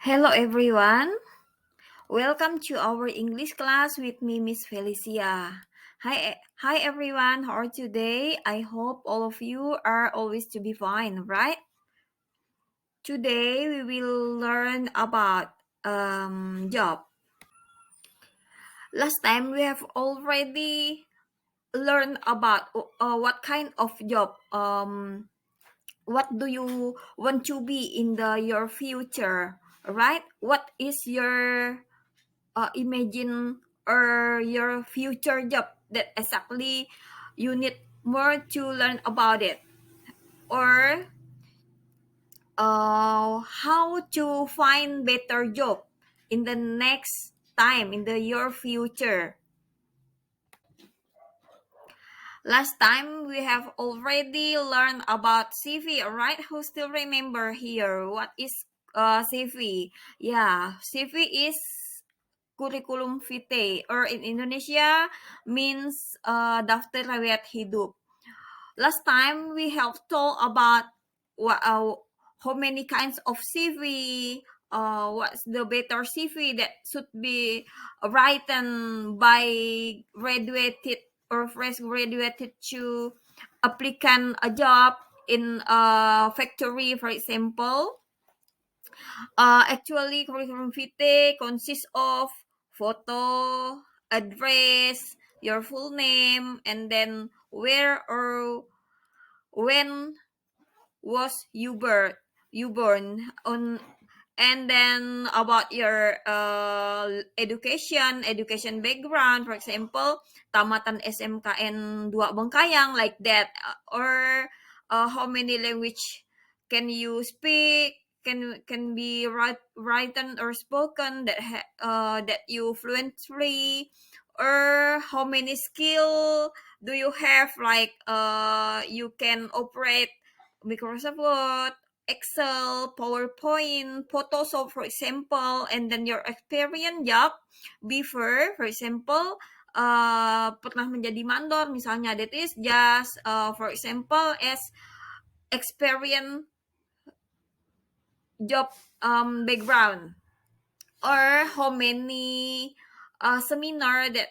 Hello everyone. Welcome to our English class with me Miss Felicia. Hi everyone. How are you today? I hope all of you are always to be fine, right? Today we will learn about job. Last time we have already learned about what kind of job what do you want to be in your future, right? What is your imagine or your future job that exactly you need more to learn about it, or how to find better job in the next time in your future. Last time we have already learned about CV, right? Who still remember here what is CV? Yeah, CV is curriculum vitae, or in Indonesia means daftar riwayat hidup. Last time we have told about what, how many kinds of CV, what's the better CV that should be written by graduated or fresh graduated to applicant a job in a factory, for example. Actually, curriculum vitae consists of photo, address, your full name, and then where or when was you born on, and then about your education background, for example tamatan SMKN 2 Bengkayang, like that. Or how many language can you speak, can be written or spoken that you fluently, or how many skill do you have, like you can operate Microsoft Word, Excel, PowerPoint, Photoshop, for example, and then your experience job before, for example, pernah menjadi mandor, misalnya, that is just, for example, as experience job background, or how many seminar that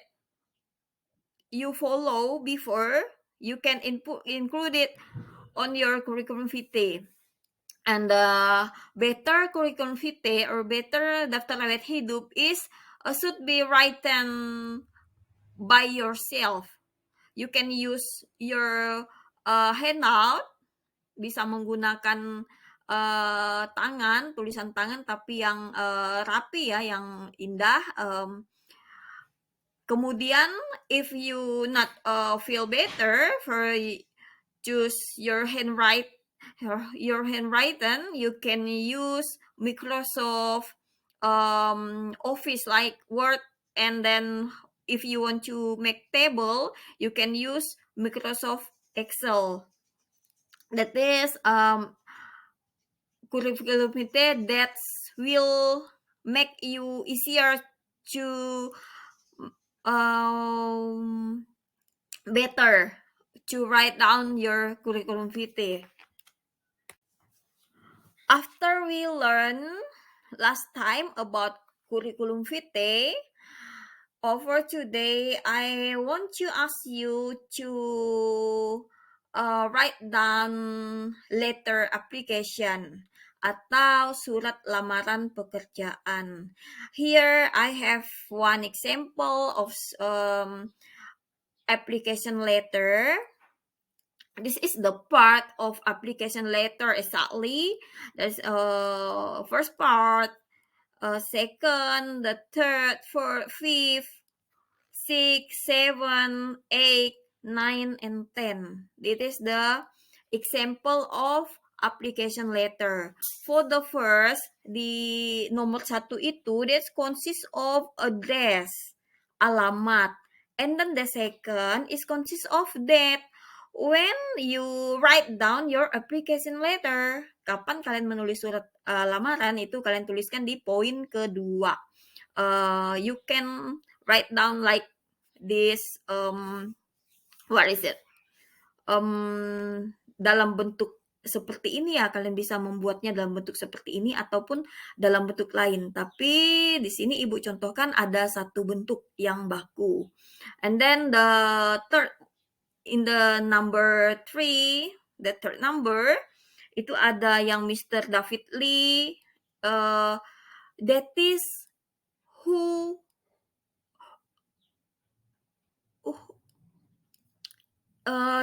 you follow before, you can include it on your curriculum vitae. And the better curriculum vitae or better daftar riwayat hidup is should be written by yourself. You can use your handout, bisa menggunakan tulisan tangan tapi yang rapi ya, yang indah. Kemudian if you not feel better for choose your handwriting, you can use Microsoft Office like Word, and then if you want to make table, you can use Microsoft Excel. That is curriculum vitae that will make you easier to um, better to write down your curriculum vitae. After we learn last time about curriculum vitae, over today I want to ask you to write down letter application atau surat lamaran pekerjaan. Here I have one example of application letter. This is the part of application letter exactly. There's first part, second, the third, fourth, fifth, six, seven, eight, nine, and 10. This is the example of application letter. For the first, di nomor satu itu, that consists of address, alamat. And then the second is consists of date. When you write down your application letter, kapan kalian menulis surat lamaran, itu kalian tuliskan di poin kedua. You can write down like this, what is it, dalam bentuk seperti ini ya, kalian bisa membuatnya dalam bentuk seperti ini ataupun dalam bentuk lain. Tapi di sini Ibu contohkan ada satu bentuk yang baku. And then the third, in the number 3, the third number, itu ada yang Mr. David Lee, that is who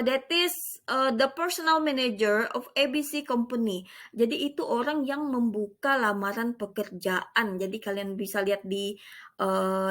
that is the personal manager of ABC Company. Jadi itu orang yang membuka lamaran pekerjaan. Jadi kalian bisa lihat di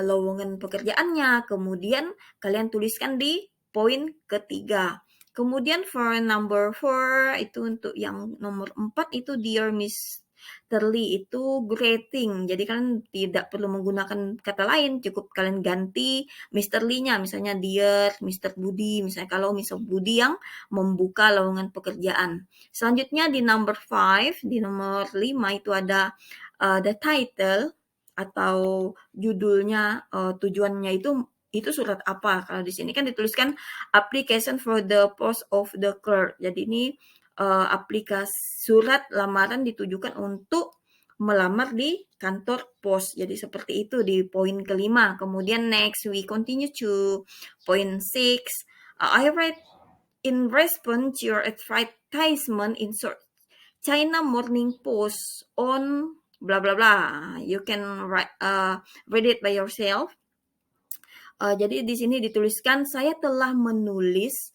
lowongan pekerjaannya. Kemudian kalian tuliskan di poin ketiga. Kemudian for number 4 itu untuk yang nomor 4 itu Dear Miss Terli itu greeting. Jadi kalian tidak perlu menggunakan kata lain, cukup kalian ganti Mr. Lee-nya, misalnya Dear Mr. Budi, misalnya kalau Mr. Budi yang membuka lowongan pekerjaan. Selanjutnya di number 5, di nomor 5 itu ada the title atau judulnya, tujuannya itu surat apa. Kalau di sini kan dituliskan application for the post of the clerk. Jadi ini aplikasi surat lamaran ditujukan untuk melamar di kantor pos. Jadi seperti itu di poin kelima. Kemudian next we continue to point 6. I write in response to your advertisement in China Morning Post on blah blah blah. You can read it by yourself. Jadi di sini dituliskan saya telah menulis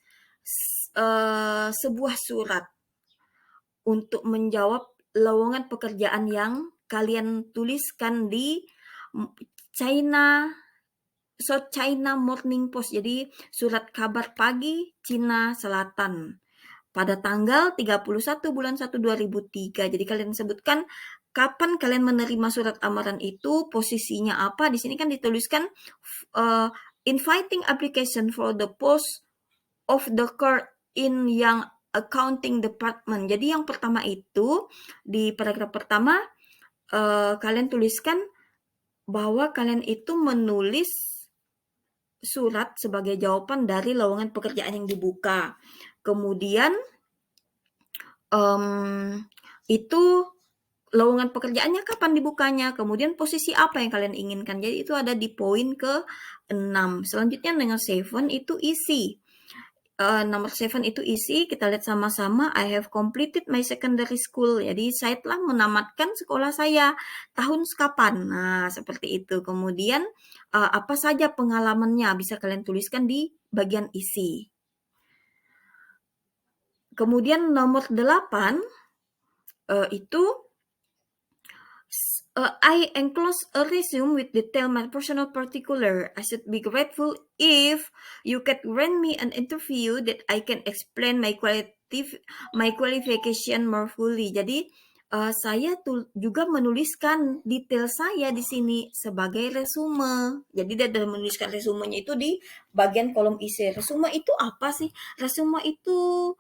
sebuah surat untuk menjawab lowongan pekerjaan yang kalian tuliskan di South China Morning Post. Jadi surat kabar pagi Cina Selatan pada tanggal 31 bulan 1 2003. Jadi kalian sebutkan kapan kalian menerima surat lamaran itu, posisinya apa. Di sini kan dituliskan inviting application for the post of the clerk in yang accounting department. Jadi yang pertama itu di paragraf pertama kalian tuliskan bahwa kalian itu menulis surat sebagai jawaban dari lowongan pekerjaan yang dibuka. Kemudian itu lowongan pekerjaannya kapan dibukanya, kemudian posisi apa yang kalian inginkan. Jadi itu ada di poin ke-6. Selanjutnya dengan 7 itu isi. Nomor 7 itu isi, kita lihat sama-sama. I have completed my secondary school. Jadi saya telah menamatkan sekolah saya tahun kapan. Nah, seperti itu. Kemudian apa saja pengalamannya bisa kalian tuliskan di bagian isi. Kemudian nomor 8 itu I enclose a resume with detail my personal particular. I should be grateful if you can grant me an interview that I can explain my qualification more fully. Jadi saya juga menuliskan detail saya di sini sebagai resume. Jadi dia dalam menuliskan resumenya itu di bagian kolom isi. Resume itu apa sih? Resume itu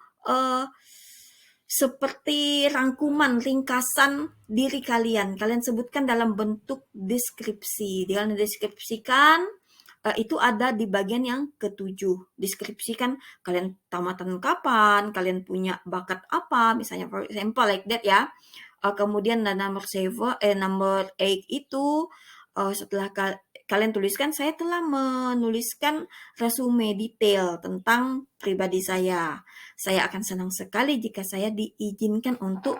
seperti rangkuman, ringkasan diri kalian. Kalian sebutkan dalam bentuk deskripsi. Kalian deskripsikan, itu ada di bagian yang ke-7. Deskripsikan kalian tamatan kapan, kalian punya bakat apa, misalnya for example like that ya. Kemudian nomor 8 itu setelah kalian tuliskan, saya telah menuliskan resume detail tentang pribadi saya. Saya akan senang sekali jika saya diizinkan untuk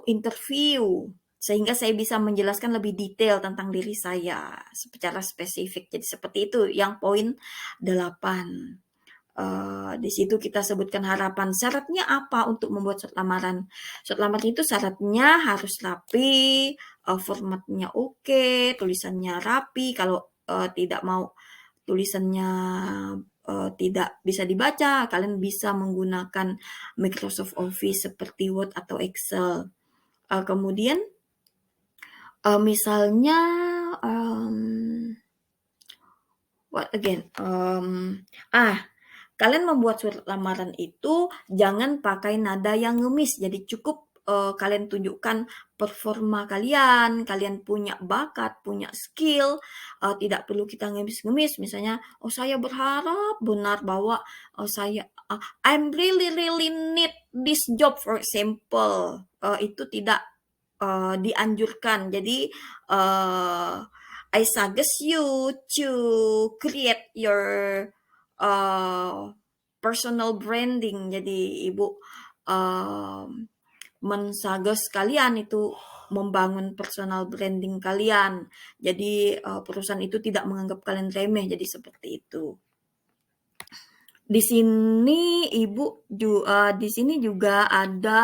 interview, sehingga saya bisa menjelaskan lebih detail tentang diri saya secara spesifik. Jadi seperti itu yang poin 8. Di situ kita sebutkan harapan. Syaratnya apa untuk membuat surat lamaran? Surat lamaran itu syaratnya harus rapi, formatnya oke, tulisannya rapi. Kalau tidak mau tulisannya tidak bisa dibaca, kalian bisa menggunakan Microsoft Office seperti Word atau Excel. Kemudian misalnya what again? Kalian membuat surat lamaran itu jangan pakai nada yang ngemis. Jadi cukup kalian tunjukkan performa kalian, kalian punya bakat, punya skill, tidak perlu kita ngemis-ngemis. Misalnya, oh saya berharap benar bahwa I'm really really need this job for example. Itu tidak dianjurkan. Jadi I suggest you to create your personal branding. Jadi ibu mensuggest kalian itu membangun personal branding kalian. Jadi perusahaan itu tidak menganggap kalian remeh. Jadi seperti itu. Di sini di sini juga ada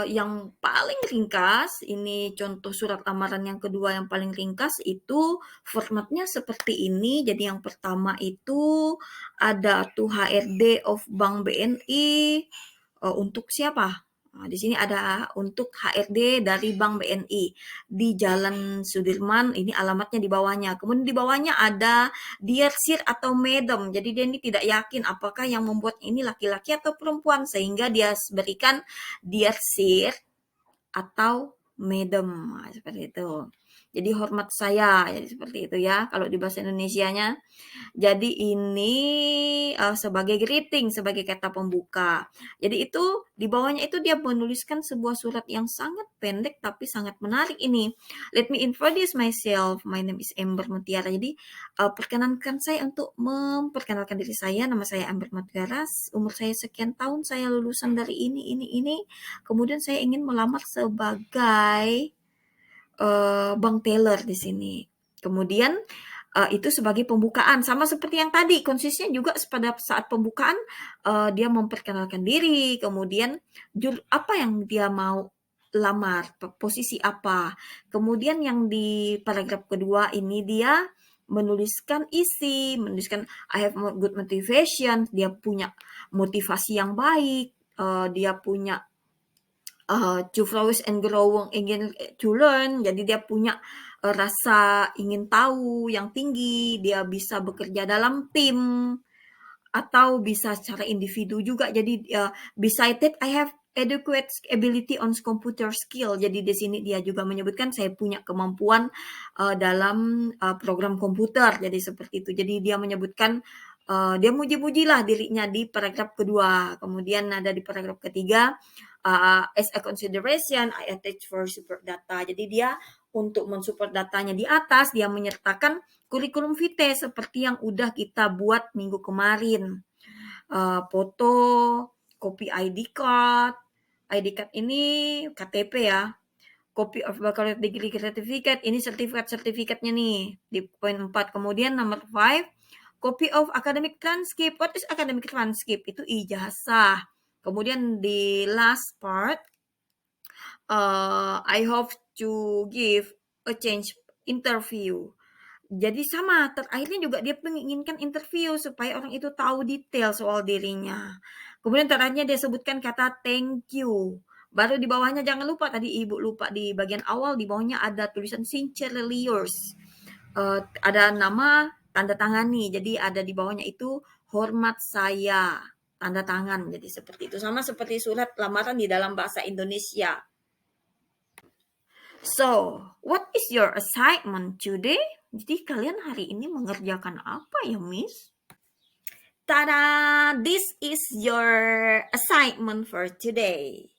yang paling ringkas, ini contoh surat lamaran yang kedua yang paling ringkas itu formatnya seperti ini. Jadi yang pertama itu ada tuh HRD of Bank BNI, untuk siapa? Di sini ada untuk HRD dari Bank BNI di Jalan Sudirman, ini alamatnya di bawahnya. Kemudian di bawahnya ada Dear Sir atau Madam. Jadi dia ini tidak yakin apakah yang membuat ini laki-laki atau perempuan sehingga dia berikan Dear Sir atau Madam. Seperti itu. Jadi hormat saya, jadi seperti itu ya kalau di bahasa Indonesianya. Jadi ini sebagai greeting, sebagai kata pembuka. Jadi itu di bawahnya itu dia menuliskan sebuah surat yang sangat pendek tapi sangat menarik ini. Let me introduce myself. My name is Amber Mutiara. Jadi perkenankan saya untuk memperkenalkan diri saya. Nama saya Amber Mutiara. Umur saya sekian tahun. Saya lulusan dari ini. Kemudian saya ingin melamar sebagai bank teller di sini. Kemudian itu sebagai pembukaan sama seperti yang tadi, konsisten juga pada saat pembukaan dia memperkenalkan diri, kemudian apa yang dia mau lamar, posisi apa. Kemudian yang di paragraf kedua ini dia menuliskan menuliskan I have good motivation, dia punya motivasi yang baik, dia punya to flourish and grow ingin to learn, jadi dia punya rasa ingin tahu yang tinggi, dia bisa bekerja dalam tim atau bisa secara individu juga. Jadi beside that I have adequate ability on computer skill. Jadi di sini dia juga menyebutkan saya punya kemampuan dalam program komputer. Jadi seperti itu. Jadi dia menyebutkan dia muji-mujilah dirinya di paragraf kedua. Kemudian ada di paragraf ketiga, as a consideration I attach for support data. Jadi dia untuk mensupport datanya di atas, dia menyertakan kurikulum vitae seperti yang udah kita buat minggu kemarin. Foto, copy ID card. ID card ini KTP ya. Copy of baccalaureate degree certificate, ini sertifikatnya nih di poin 4. Kemudian number 5, copy of academic transcript. What is academic transcript? Itu ijazah. Kemudian di last part, I hope to give a change interview. Jadi sama, terakhirnya juga dia menginginkan interview supaya orang itu tahu detail soal dirinya. Kemudian terakhirnya dia sebutkan kata thank you. Baru di bawahnya jangan lupa, tadi ibu lupa di bagian awal, di bawahnya ada tulisan sincerely yours. Ada nama, tanda tangani. Jadi ada di bawahnya itu hormat saya, tanda tangan. Jadi seperti itu. Sama seperti surat lamaran di dalam bahasa Indonesia. So, what is your assignment today? Jadi kalian hari ini mengerjakan apa ya, Miss? Tada! This is your assignment for today.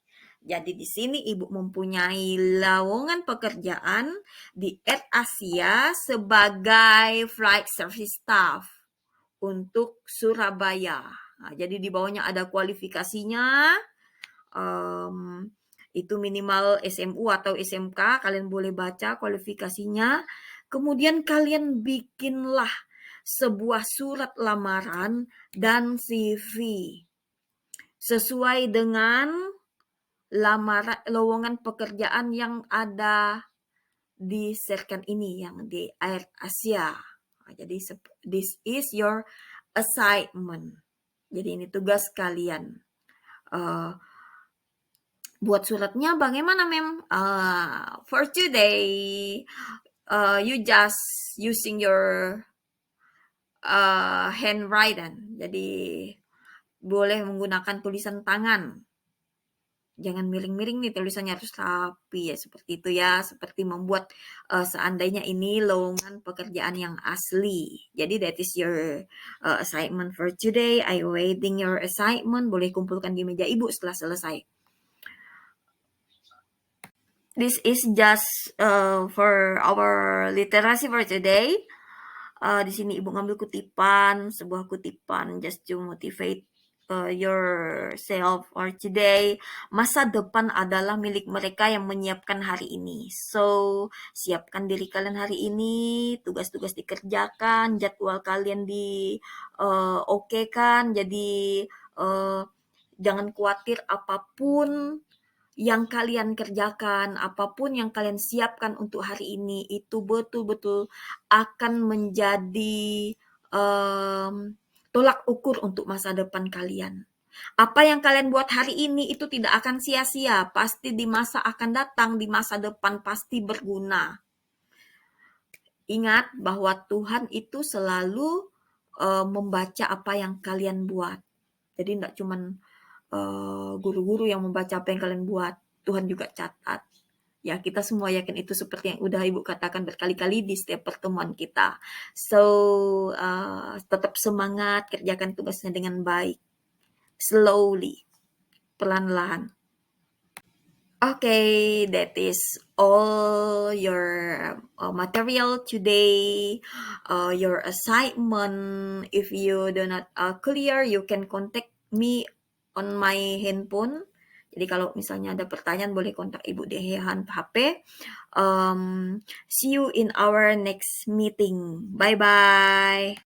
Jadi di sini Ibu mempunyai lowongan pekerjaan di Air Asia sebagai flight service staff untuk Surabaya. Nah, jadi di bawahnya ada kualifikasinya. Itu minimal SMU atau SMK, kalian boleh baca kualifikasinya. Kemudian kalian bikinlah sebuah surat lamaran dan CV sesuai dengan lowongan pekerjaan yang ada di Serkan ini, yang di Air Asia. Jadi this is your assignment. Jadi ini tugas kalian. Buat suratnya bagaimana, Mem? For today, you just using your handwriting. Jadi boleh menggunakan tulisan tangan. Jangan miring-miring nih tulisannya, harus rapi ya, seperti itu ya. Seperti membuat seandainya ini lowongan pekerjaan yang asli. Jadi that is your assignment for today. I waiting your assignment. Boleh kumpulkan di meja ibu setelah selesai. This is just for our literasi for today. Di sini ibu ngambil kutipan, sebuah kutipan just to motivate yourself or today. Masa depan adalah milik mereka yang menyiapkan hari ini. So, siapkan diri kalian hari ini, tugas-tugas dikerjakan, jadwal kalian di oke kan. Jadi jangan khawatir apapun yang kalian kerjakan, apapun yang kalian siapkan untuk hari ini, itu betul-betul akan menjadi tolak ukur untuk masa depan kalian. Apa yang kalian buat hari ini itu tidak akan sia-sia, pasti di masa akan datang, di masa depan pasti berguna. Ingat bahwa Tuhan itu selalu membaca apa yang kalian buat. Jadi tidak cuma guru-guru yang membaca apa yang kalian buat, Tuhan juga catat. Ya, kita semua yakin itu seperti yang udah Ibu katakan berkali-kali di setiap pertemuan kita. So, tetap semangat, kerjakan tugasnya dengan baik. Slowly, pelan-pelan. Okay, that is all your material today, your assignment. If you do not clear, you can contact me on my handphone. Jadi kalau misalnya ada pertanyaan, boleh kontak Ibu di HP. See you in our next meeting. Bye-bye.